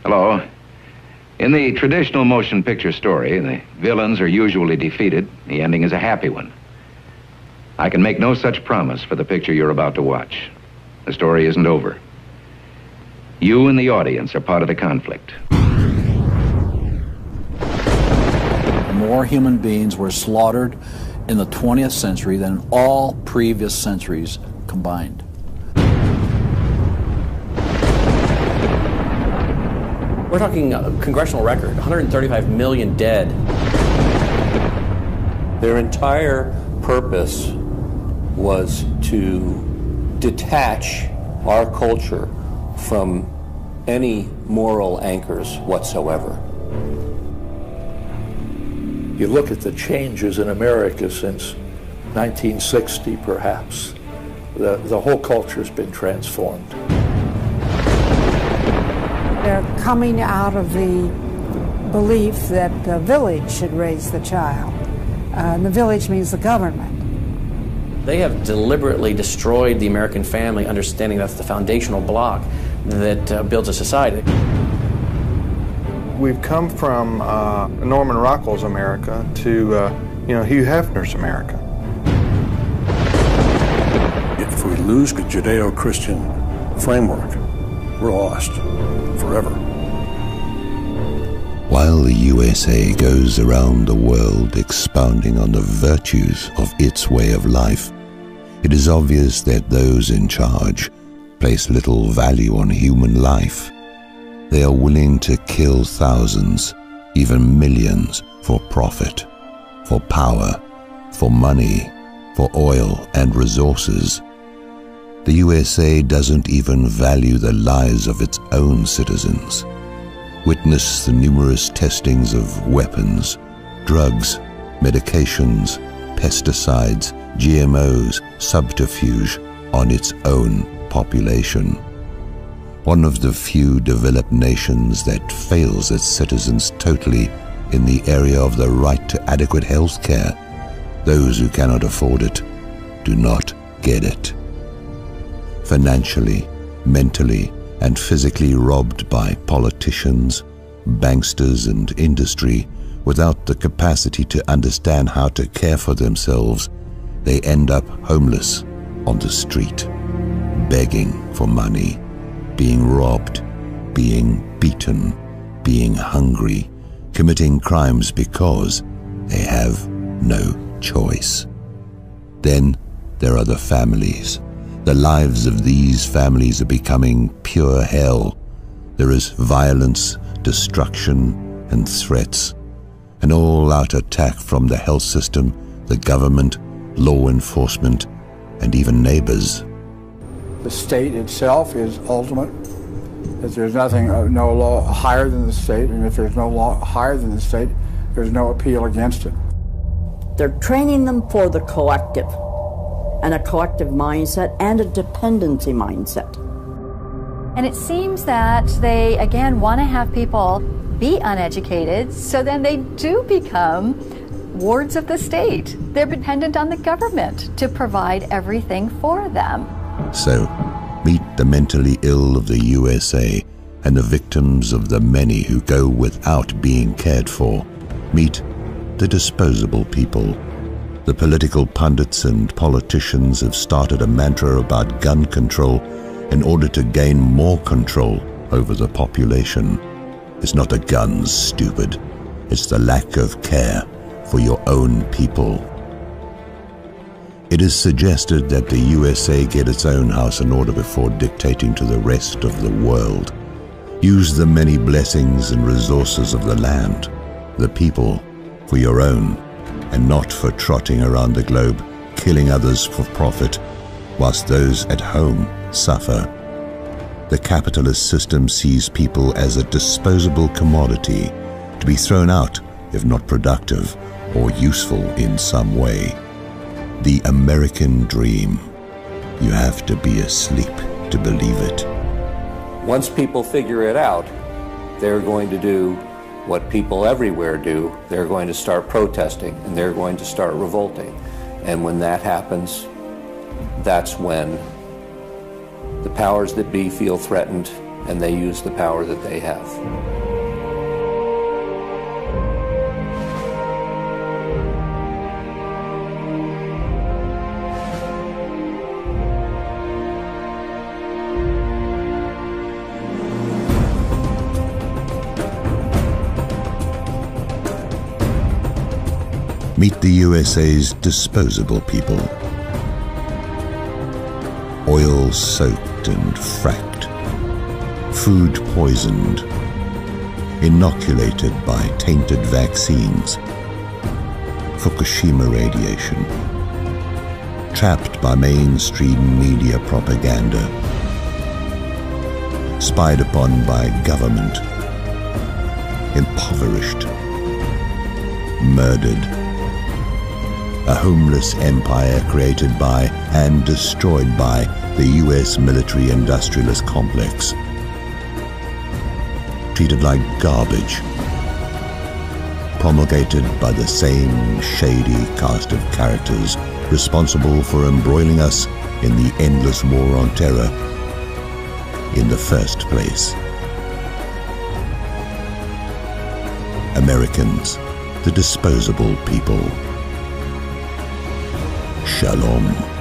Hello. In the traditional motion picture story, the villains are usually defeated. The ending is a happy one. I can make no such promise for the picture you're about to watch. The story isn't over. You and the audience are part of the conflict. More human beings were slaughtered in the 20th century than in all previous centuries combined. We're talking a congressional record, 135 million dead. Their entire purpose was to detach our culture from any moral anchors whatsoever. You look at the changes in America since 1960, perhaps. The whole culture's been transformed. They're coming out of the belief that the village should raise the child. And the village means the government. They have deliberately destroyed the American family, understanding that's the foundational block that builds a society. We've come from Norman Rockwell's America to Hugh Hefner's America. If we lose the Judeo-Christian framework, we're lost forever. While the USA goes around the world expounding on the virtues of its way of life, it is obvious that those in charge place little value on human life. They are willing to kill thousands, even millions, for profit, for power, for money, for oil and resources. The USA doesn't even value the lives of its own citizens. Witness the numerous testings of weapons, drugs, medications, pesticides, GMOs, subterfuge on its own population. One of the few developed nations that fails its citizens totally in the area of the right to adequate health care. Those who cannot afford it do not get it. Financially, mentally, and physically robbed by politicians, banksters, and industry without the capacity to understand how to care for themselves, they end up homeless on the street, begging for money, being robbed, being beaten, being hungry, committing crimes because they have no choice. Then there are the families. The lives of these families are becoming pure hell. There is violence, destruction, and threats. An all-out attack from the health system, the government, law enforcement, and even neighbors. The state itself is ultimate. If there's nothing, no law higher than the state, and if there's no law higher than the state, there's no appeal against it. They're training them for the collective, and a collective mindset and a dependency mindset. And it seems that they, again, want to have people be uneducated, so then they do become wards of the state. They're dependent on the government to provide everything for them. So, meet the mentally ill of the USA and the victims of the many who go without being cared for. Meet the disposable people. The political pundits and politicians have started a mantra about gun control in order to gain more control over the population. It's not the guns, stupid. It's the lack of care for your own people. It is suggested that the USA get its own house in order before dictating to the rest of the world. Use the many blessings and resources of the land, the people, for your own, and not for trotting around the globe, killing others for profit, whilst those at home suffer. The capitalist system sees people as a disposable commodity, to be thrown out if not productive or useful in some way. The American dream. You have to be asleep to believe it. Once people figure it out, they're going to do what people everywhere do. They're going to start protesting, and they're going to start revolting. And when that happens, that's when the powers that be feel threatened, and they use the power that they have. Meet the USA's disposable people. Oil-soaked and fracked, food poisoned, inoculated by tainted vaccines, Fukushima radiation, trapped by mainstream media propaganda, spied upon by government, impoverished, murdered. A homeless empire created by and destroyed by the U.S. military-industrialist complex. Treated like garbage. Promulgated by the same shady cast of characters responsible for embroiling us in the endless war on terror in the first place. Americans, the disposable people. Shalom.